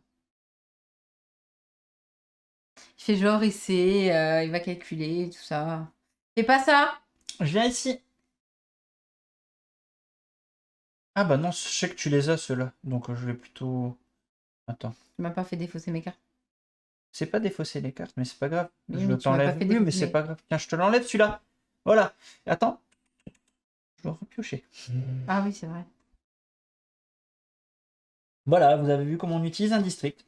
Il fait genre, il sait, il va calculer, tout ça. Fais pas ça! Je viens ici. Ah bah non, je sais que tu les as, ceux-là. Donc je vais plutôt... Attends. Tu m'as pas fait défausser mes cartes. C'est pas défausser les cartes, mais c'est pas grave. Oui, Je mais tu m'as pas t'enlève. fait Oui, mais défausser c'est mes... pas grave. Tiens, je te l'enlève celui-là. Voilà. Attends. Je dois repiocher. Ah oui, c'est vrai. Voilà, vous avez vu comment on utilise un district.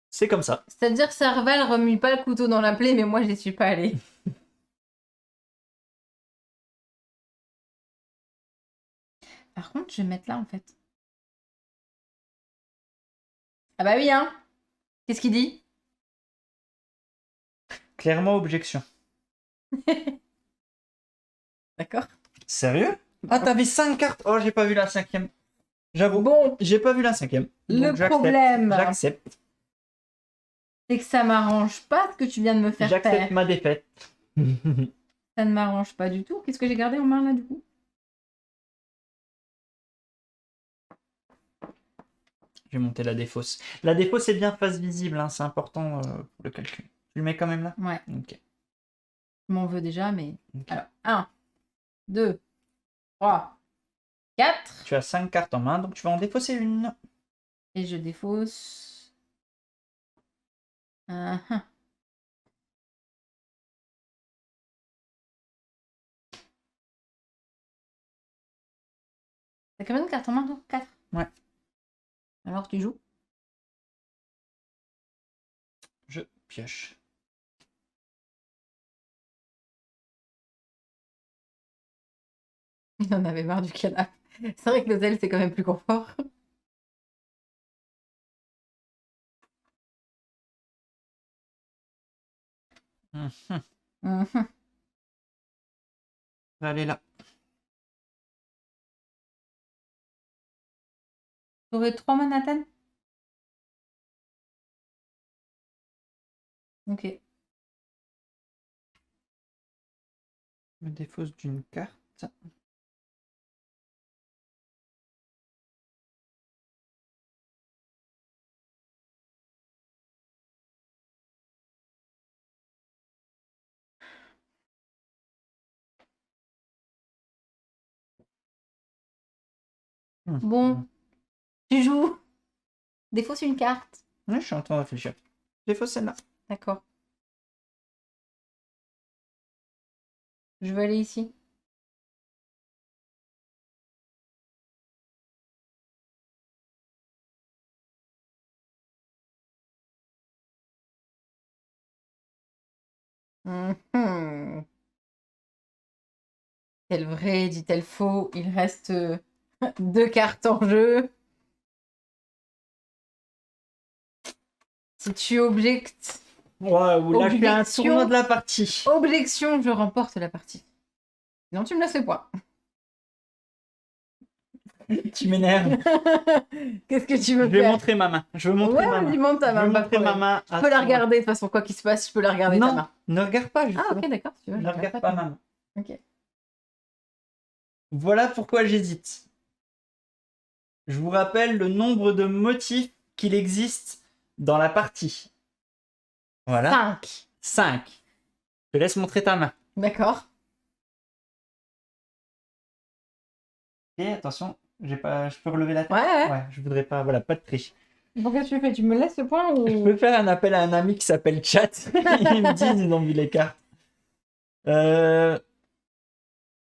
C'est comme ça. C'est-à-dire, Serval remue pas le couteau dans la plaie, mais moi, j'y suis pas allée. Par contre, je vais mettre là, en fait. Ah bah oui, hein! Qu'est-ce qu'il dit? Clairement, objection. D'accord. Sérieux? Ah, t'avais 5 cartes. Oh, j'ai pas vu la 5e. J'avoue. Bon, J'ai pas vu la 5e. le Donc j'accepte. problème, J'accepte. c'est que ça m'arrange pas ce que tu viens de me faire J'accepte faire. ma défaite. Ça ne m'arrange pas du tout. Qu'est-ce que j'ai gardé en main, là, du coup? Je vais monter la défausse. La défausse est bien face visible, hein, c'est important pour le calcul. Tu le mets quand même là? Ouais, Ok. je m'en veux déjà, mais... Ok. Alors, 1, 2, 3, 4. Tu as 5 cartes en main, donc tu vas en défausser une. Et je défausse... Un, un. T'as combien de cartes en main, toi? 4. Ouais. Alors, tu joues? Je pioche. Il en avait marre du canapé. C'est vrai que l'hôtel, c'est quand même plus confort. Mhm. Mhm. Va aller là. T'aurais 3 Manhattan? Ok. Je me défausse d'une carte. Bon, tu joues. Défausse une carte. Ouais, je suis en train de réfléchir. Défausse celle-là. D'accord. Je vais aller ici. Mhm. Tel vrai, dit-elle faux. Il reste 2 cartes en jeu. Si tu objectes, Waouh, là je suis à un Objection. tournoi de la partie. objection, je remporte la partie. Sinon, tu me laisses le point. Tu m'énerves. Qu'est-ce que tu Je veux vais faire? montrer ma main. Je veux montrer ma Ouais, main. dis montre ta Je main. veux pas de montrer ma problème. main. Je peux la regarder, de toute façon, quoi qu'il se passe, je peux la regarder ta Non, main. ne regarde pas, Ah, justement. ok, d'accord, si tu veux, je Ne regarde regarde pas pas ta ma main. main. Ok. Voilà pourquoi j'hésite. Je vous rappelle le nombre de motifs qu'il existe dans la partie. Voilà. 5. 5. Je te laisse montrer ta main. D'accord. Et attention, j'ai pas... je peux relever la tête. Ouais. Ouais, je voudrais pas. Voilà, pas de triche. Pourquoi tu fais? Tu me laisses le point ou... Je peux faire un appel à un ami qui s'appelle Chat. Ils me disent, ils ont vu les cartes.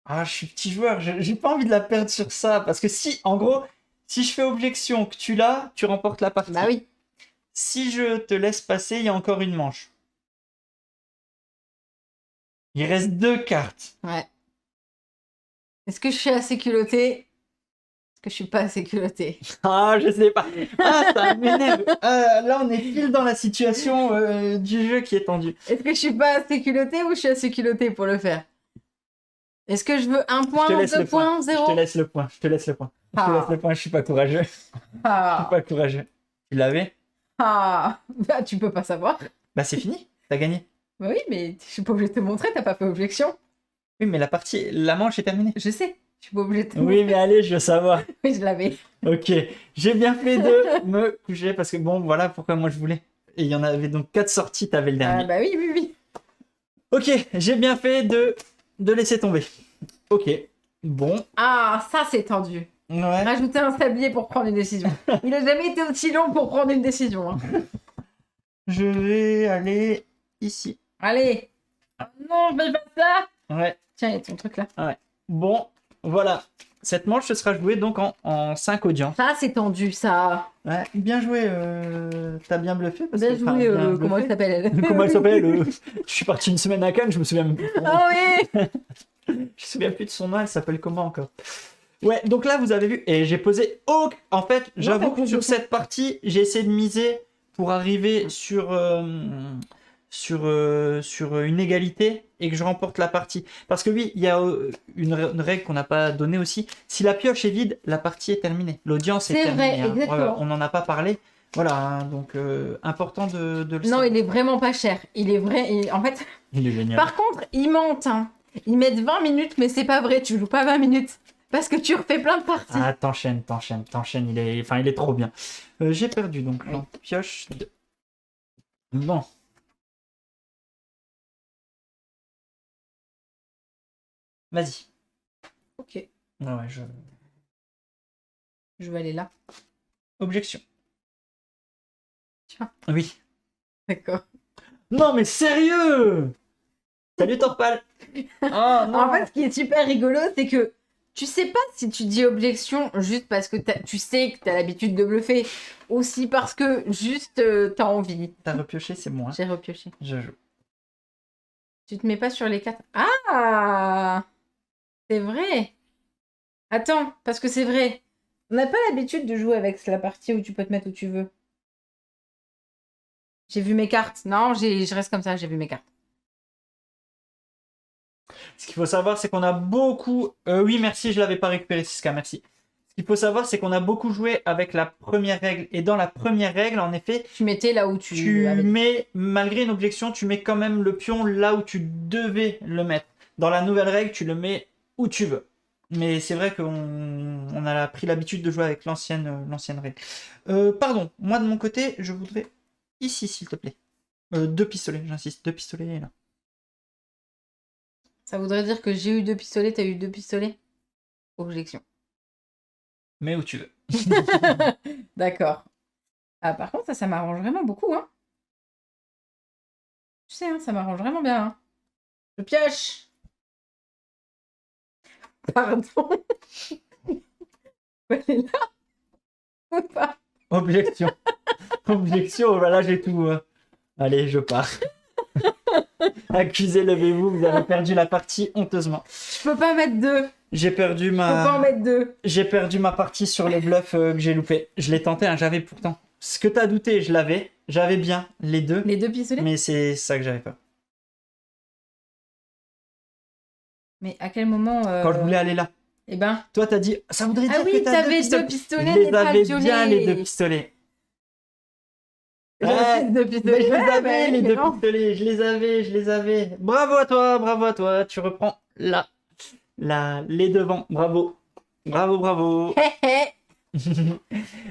Ah, je suis petit joueur, j'ai pas envie de la perdre sur ça. Parce que si, en gros, si je fais objection que tu l'as, tu remportes la partie. Bah oui. Si je te laisse passer, il y a encore une manche. Il reste 2 cartes. Ouais. Est-ce que je suis assez culottée? Est-ce que je suis pas assez culottée? Ah, je sais pas. Ah, ça m'énerve. Là, on est pile dans la situation du jeu qui est tendue. Est-ce que je suis pas assez culottée ou je suis assez culottée pour le faire? Est-ce que je veux un point, Je te laisse 2 le point. points, 0? Je te laisse le point. Je te laisse le point. Je te laisse le point. Je suis pas courageux. Je suis Ah. pas courageux. Tu l'avais? Ah. Bah tu peux pas savoir. Bah, c'est fini. T'as gagné. Bah oui, mais je suis pas obligée de te montrer, t'as pas fait objection. Oui, mais la manche est terminée. Je sais, je suis pas obligée de te montrer. Oui, mais allez, je veux savoir. Oui, je l'avais. Ok, j'ai bien fait de me coucher parce que bon, voilà pourquoi moi je voulais. Et il y en avait donc 4 sorties, t'avais le dernier. Ah bah oui. Ok, j'ai bien fait de laisser tomber. Ok, bon. Ah, ça c'est tendu. Ouais. Rajouter un sablier pour prendre une décision. Il a jamais été aussi long pour prendre une décision. Hein. Je vais aller ici. Allez. Oh non, je vais pas ça. Ouais. Tiens, il y a ton truc là. Bon, voilà. Cette manche se sera jouée donc en 5 audiences. Ça c'est tendu, ça. Ouais, bien joué. T'as bien bluffé. Parce Bien que, enfin, joué, bien comment elle bluffé. s'appelle elle? Comment elle s'appelle Je suis parti une semaine à Cannes, je me souviens même plus. Ah oui. Je me souviens plus de son nom, elle s'appelle comment encore? Ouais, donc là vous avez vu, et j'ai posé en fait, j'avoue que sur cette partie, j'ai essayé de miser pour arriver sur une égalité et que je remporte la partie. Parce que oui, il y a une règle qu'on n'a pas donnée aussi. Si la pioche est vide, la partie est terminée. L'audience est terminée. C'est vrai, hein. exactement. Voilà, on n'en a pas parlé. Voilà, hein, donc important de le Non, savoir. il est vraiment pas cher. Il est vrai. En fait, Il est génial. par contre, ils mentent. Hein. Ils mettent 20 minutes, mais c'est pas vrai. Tu joues pas 20 minutes. Parce que tu refais plein de parties. Ah, t'enchaînes. Il est trop bien. J'ai perdu donc. Non, pioche 2. Bon. Vas-y. Ok. Ouais, Je vais aller là. Objection. Tiens. Oui. D'accord. Non, mais sérieux! Salut Torpal! Oh non! En fait, ce qui est super rigolo, c'est que tu sais pas si tu dis objection juste parce que tu sais que t'as l'habitude de bluffer, ou si parce que juste t'as envie. T'as repioché, c'est moi. J'ai repioché. Je joue. Tu te mets pas sur les 4. Ah! C'est vrai! Attends, parce que c'est vrai. On n'a pas l'habitude de jouer avec la partie où tu peux te mettre où tu veux. J'ai vu mes cartes. Non, je reste comme ça, j'ai vu mes cartes. Ce qu'il faut savoir, c'est qu'on a beaucoup... oui, merci, je l'avais pas récupéré, Siska, merci. Ce qu'il faut savoir, c'est qu'on a beaucoup joué avec la première règle. Et dans la première règle, en effet, Tu mettais là où tu... tu avais- mets, malgré une objection, tu mets quand même le pion là où tu devais le mettre. Dans la nouvelle règle, tu le mets où tu veux. Mais c'est vrai qu'on a pris l'habitude de jouer avec l'ancienne règle. Pardon, moi de mon côté, je voudrais ici, s'il te plaît. 2 pistolets, j'insiste, 2 pistolets là. Ça voudrait dire que j'ai eu 2 pistolets, t'as eu 2 pistolets? Objection. Mais où tu veux. D'accord. Ah, par contre, ça m'arrange vraiment beaucoup, hein. Tu sais, hein, ça m'arrange vraiment bien, hein. Je pioche. Pardon. Elle est là ou pas? Objection. Objection, voilà, j'ai tout. Allez, je pars. Accusé, levez-vous, vous avez perdu la partie honteusement. Je peux pas mettre 2. J'ai perdu Je peux pas en mettre 2. J'ai perdu ma partie sur le bluff que j'ai loupé. Je l'ai tenté, hein, j'avais pourtant. Ce que t'as douté, je l'avais. J'avais bien les deux. Les 2 pistolets? Mais c'est ça que j'avais pas. Mais à quel moment Quand je voulais aller là. Eh ben. Toi, t'as dit, ça voudrait dire Ah oui, que t'as t'avais 2 Je pistolets, les mais pas avais le violet. bien, les 2 pistolets. J'avais Ouais, 2 mais pistolets. je les Ouais, avais, bah les oui, mais 2 non. pistolets, je les avais. Bravo à toi, tu reprends les devants. Bravo, bravo. Hé, hé.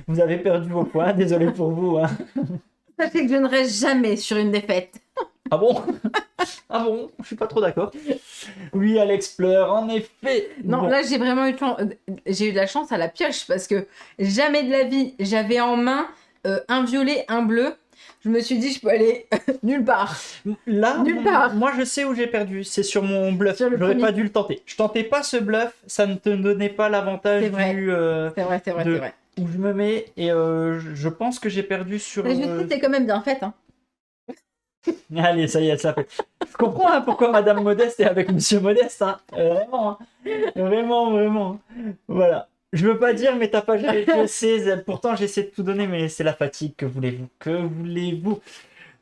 Vous avez perdu vos points, désolé pour vous. Hein. Ça fait que je ne reste jamais sur une défaite. Ah bon? Ah bon? Je suis pas trop d'accord. Oui, Alex pleure, en effet. Non, Bon. là, j'ai eu de la chance à la pioche parce que jamais de la vie, j'avais en main un violet, un bleu. Je me suis dit, je peux aller nulle part. Là, Nulle part. moi je sais où j'ai perdu, c'est sur mon bluff. Sur le J'aurais premier. pas dû le tenter. Je tentais pas ce bluff, ça ne te donnait pas l'avantage C'est vrai. du C'est vrai, c'est vrai, de c'est vrai. où je me mets et je pense que j'ai perdu sur. La justice est quand même bien faite. Hein. Allez, ça y est, ça fait. Je comprends hein, pourquoi Madame Modeste est avec Monsieur Modeste. Hein. Vraiment, hein. Vraiment. Voilà. Je veux pas dire, mais t'as pas. Je sais, pourtant j'essaie de tout donner, mais c'est la fatigue. Que voulez-vous? Que voulez-vous?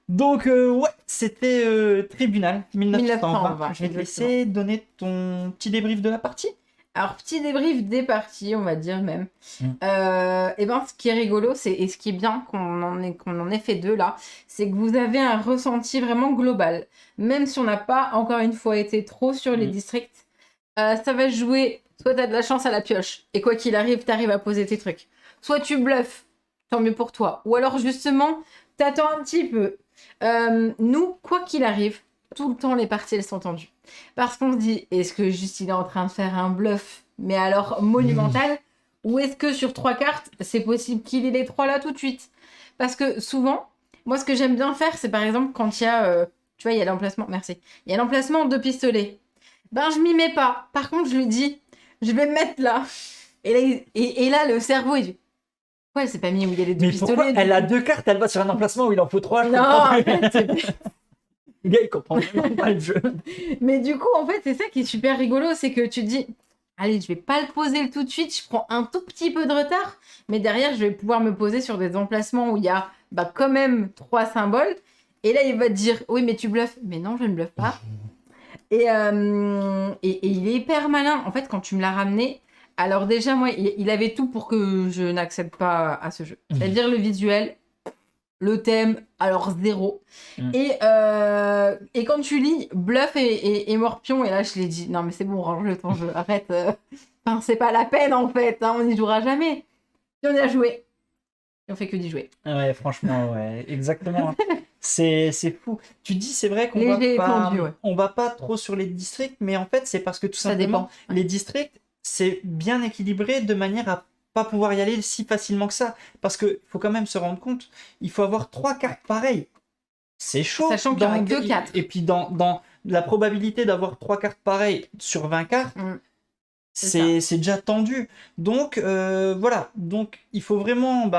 Donc, ouais, c'était Tribunal 1920. 1920, Je vais te laisser donner ton petit débrief de la partie. Alors, petit débrief des parties, on va dire même. Mm. Et ben, ce qui est rigolo, et ce qui est bien qu'on en ait fait deux là, c'est que vous avez un ressenti vraiment global. Même si on n'a pas, encore une fois, été trop sur les districts, ça va jouer. Soit tu as de la chance à la pioche, et quoi qu'il arrive, tu arrives à poser tes trucs. Soit tu bluffes, tant mieux pour toi. Ou alors, justement, t'attends un petit peu. Nous, quoi qu'il arrive, tout le temps, les parties, elles sont tendues. Parce qu'on se dit, est-ce que juste il est en train de faire un bluff, mais alors monumental, ou est-ce que sur 3 cartes, c'est possible qu'il ait les 3 là tout de suite? Parce que souvent, moi ce que j'aime bien faire, c'est par exemple quand il y a, tu vois, il y a l'emplacement, merci, il y a l'emplacement de pistolet. Ben je m'y mets pas. Par contre, je lui dis, je vais me mettre là. Et là, le cerveau, il dit, pourquoi elle s'est pas mis où il y a les 2 Mais pistolets pourquoi du elle a coup 2 cartes, elle va sur un emplacement où il en faut 3? Non, en fait, Le gars, il comprend vraiment pas le jeu. mais du coup, en fait, c'est ça qui est super rigolo, c'est que tu te dis, allez, je vais pas le poser tout de suite, je prends un tout petit peu de retard, mais derrière, je vais pouvoir me poser sur des emplacements où il y a quand même 3 symboles. Et là, il va te dire, oui, mais tu bluffes. Mais non, je ne bluffe pas. Et il est hyper malin. En fait, quand tu me l'as ramené, alors déjà, moi, il avait tout pour que je n'accède pas à ce jeu. C'est-à-dire le visuel, le thème, alors 0. Et quand tu lis Bluff et Morpion, et là je l'ai dit, non mais c'est bon, range ton jeu, arrête, enfin, c'est pas la peine en fait, hein, on n'y jouera jamais. Et on y a joué, et on fait que d'y jouer. Ouais, franchement, ouais, exactement. C'est fou. Tu dis, c'est vrai qu'on Léger et va pas, tendu, ouais. on va pas trop sur les districts, mais en fait, c'est parce que tout Ça simplement, dépend. Ouais. les districts, c'est bien équilibré de manière à pas pouvoir y aller si facilement que ça. Parce que faut quand même se rendre compte, il faut avoir 3 cartes pareilles. C'est chaud. Sachant qu'il y en a que 4. Et puis dans la probabilité d'avoir 3 cartes pareilles sur 20 cartes, c'est déjà tendu. Donc voilà. Donc il faut vraiment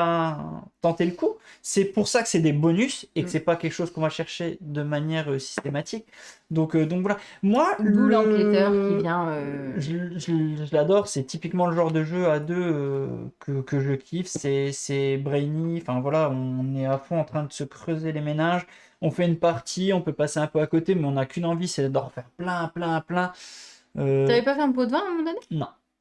tenter le coup. C'est pour ça que c'est des bonus et que c'est pas quelque chose qu'on va chercher de manière systématique. Donc voilà. Moi, d'où l'enquêteur qui vient. Je l'adore. C'est typiquement le genre de jeu à deux que je kiffe. C'est brainy. Enfin voilà, on est à fond en train de se creuser les méninges. On fait une partie, on peut passer un peu à côté, mais on n'a qu'une envie, c'est d'en refaire plein. T'avais pas fait un pot de vin à un moment donné?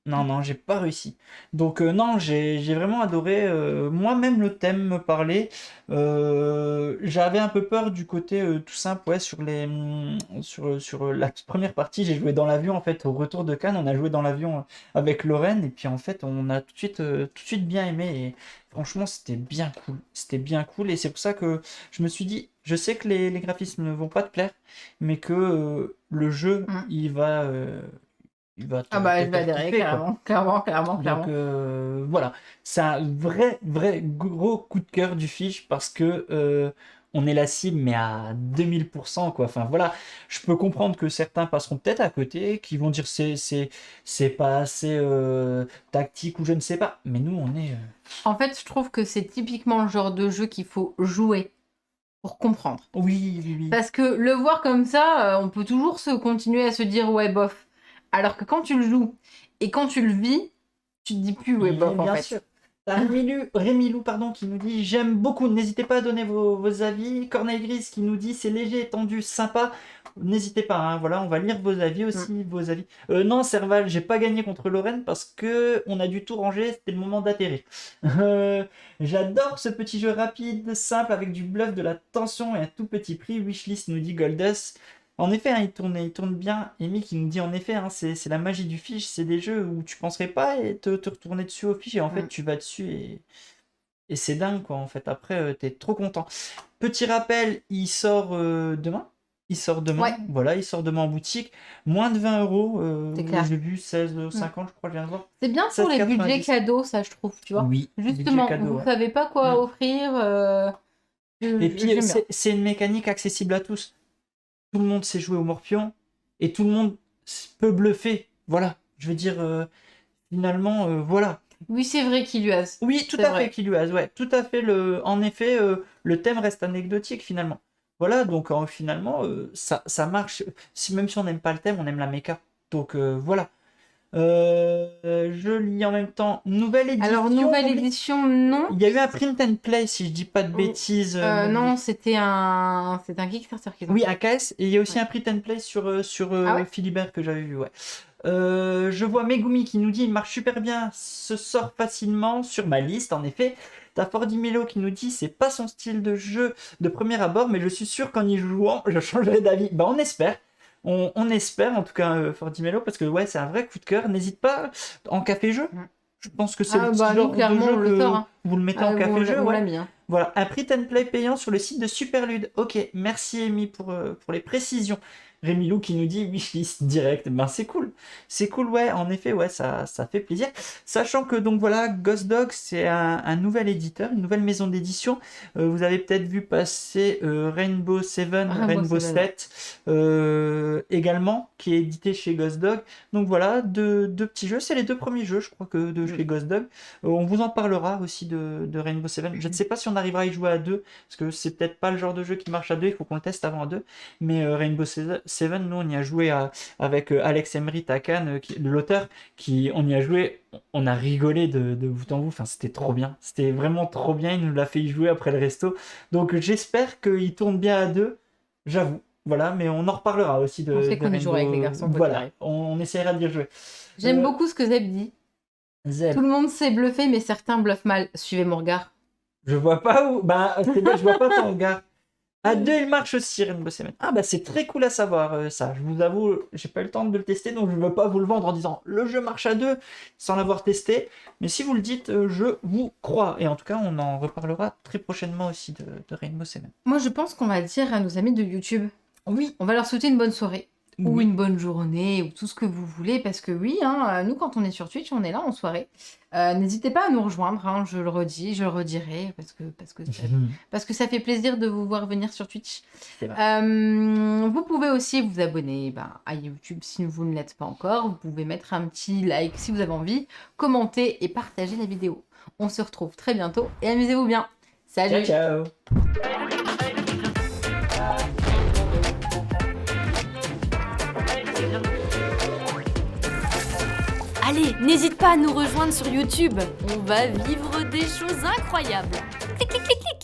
Non, j'ai pas réussi. Donc non, j'ai vraiment adoré. Moi-même, le thème me parlait. J'avais un peu peur du côté tout simple, ouais, sur la première partie, j'ai joué dans l'avion, en fait, au retour de Cannes, on a joué dans l'avion avec Lorraine, et puis en fait, on a tout de suite bien aimé, et franchement, c'était bien cool. C'était bien cool, et c'est pour ça que je me suis dit, je sais que les graphismes ne vont pas te plaire, mais que le jeu, il va je vais adhérer, clairement. Donc voilà, c'est un vrai gros coup de cœur du fiche parce que on est la cible mais à 2000% quoi. Enfin voilà, je peux comprendre que certains passeront peut-être à côté, qui vont dire c'est pas assez tactique ou je ne sais pas, mais nous on est. En fait, je trouve que c'est typiquement le genre de jeu qu'il faut jouer pour comprendre. Oui. Parce que le voir comme ça, on peut toujours continuer à se dire ouais bof. Alors que quand tu le joues et quand tu le vis, tu te dis plus ouais bof en fait. Sûr. T'as Rémi Lou, pardon, qui nous dit j'aime beaucoup, n'hésitez pas à donner vos avis. Corneille Grise qui nous dit c'est léger, tendu, sympa. N'hésitez pas, hein, voilà, on va lire vos avis aussi, vos avis. Non, Serval, j'ai pas gagné contre Lorraine parce que on a dû tout ranger, c'était le moment d'atterrir. J'adore ce petit jeu rapide, simple, avec du bluff, de la tension et un tout petit prix. Wishlist nous dit Goldus. En effet, hein, il tourne bien. Amy qui nous dit en effet, hein, c'est la magie du fiche, c'est des jeux où tu penserais pas et te retourner dessus au fiche et en fait tu vas dessus et c'est dingue quoi en fait. Après, t'es trop content. Petit rappel, il sort demain. Il sort demain, Ouais. voilà, il sort demain en boutique. Moins de 20 euros. C'est clair. J'ai vu 16,50, je crois, je viens de voir. C'est bien pour les 16,90. budgets cadeaux, ça, je trouve, tu vois. Oui, Justement, budget cadeau, vous ouais. savez pas quoi offrir. Et puis, j'aime bien. c'est une mécanique accessible à tous. Tout le monde sait jouer au morpion et tout le monde peut bluffer. Voilà, je veux dire, finalement, voilà. Oui, c'est vrai qu'il lui a. Oui, tout C'est à vrai. fait, Kiluaz, ouais, tout à fait. En effet, le thème reste anecdotique finalement. Voilà, donc finalement, ça marche. Même si on n'aime pas le thème, on aime la méca. Donc voilà. Je lis en même temps nouvelle édition. Alors, nouvelle édition, non. Il y a eu un print and play, si je dis pas de bêtises. Non, c'était un Kickstarter qu'ils ont Oui, fait. un KS. Et il y a aussi un print and play sur Ah ouais Philibert que j'avais vu, ouais. Je vois Megumi qui nous dit il marche super bien, se sort facilement sur ma liste, en effet. T'as Fordy Melo qui nous dit c'est pas son style de jeu de premier abord, mais je suis sûr qu'en y jouant, je changerai d'avis. Bah, on espère. On espère, en tout cas, Fordy Melo, parce que ouais, c'est un vrai coup de cœur. N'hésite pas en café-jeu. Je pense que c'est le petit genre clairement, de jeu on le que sort, hein. vous le mettez en café-jeu. On Ouais. l'a mis. Hein. Voilà, un print and play payant sur le site de Superlude. Ok, merci Amy pour les précisions. Rémi Lou qui nous dit wishlist direct. Ben c'est cool, ouais, en effet, ouais, ça fait plaisir. Sachant que donc voilà, Ghost Dog, c'est un nouvel éditeur, une nouvelle maison d'édition. Vous avez peut-être vu passer Rainbow Seven, Rainbow 7 également, qui est édité chez Ghost Dog. Donc voilà, deux petits jeux, c'est les deux premiers jeux, je crois, que de chez Ghost Dog. On vous en parlera aussi de Rainbow Seven. Je ne sais pas si on arrivera à y jouer à deux, parce que c'est peut-être pas le genre de jeu qui marche à deux, il faut qu'on le teste avant à deux. Mais Rainbow Seven, nous on y a joué avec Alex Emery Takan, l'auteur, on y a joué, on a rigolé de bout en bout, enfin c'était trop bien, c'était vraiment trop bien, il nous l'a fait y jouer après le resto. Donc j'espère qu'il tourne bien à deux, j'avoue. Voilà, mais on en reparlera aussi de. On sait qu'on y jouera avec les garçons. Voilà, on essaiera de y jouer. J'aime beaucoup ce que Zeb dit. Zeb. Tout le monde sait bluffer, mais certains bluffent mal. Suivez mon regard. Je vois pas où. Bah, c'est bien, je vois pas ton regard. À deux, il marche aussi, Rainbow Seven. Ah, bah, c'est très cool à savoir, ça. Je vous avoue, j'ai pas eu le temps de le tester, donc je veux pas vous le vendre en disant le jeu marche à deux sans l'avoir testé. Mais si vous le dites, je vous crois. Et en tout cas, on en reparlera très prochainement aussi de Rainbow Seven. Moi, je pense qu'on va dire à nos amis de YouTube. Oui. On va leur souhaiter une bonne soirée. Ou Oui. une bonne journée, ou tout ce que vous voulez, parce que oui, hein, nous quand on est sur Twitch, on est là en soirée. N'hésitez pas à nous rejoindre, hein, je le redis, je le redirai, parce que ça fait plaisir de vous voir venir sur Twitch. C'est vrai. Vous pouvez aussi vous abonner à YouTube si vous ne l'êtes pas encore. Vous pouvez mettre un petit like si vous avez envie, commenter et partager la vidéo. On se retrouve très bientôt et amusez-vous bien. Salut. Ciao, ciao. Allez, n'hésite pas à nous rejoindre sur YouTube. On va vivre des choses incroyables. Clic, clic, clic, clic.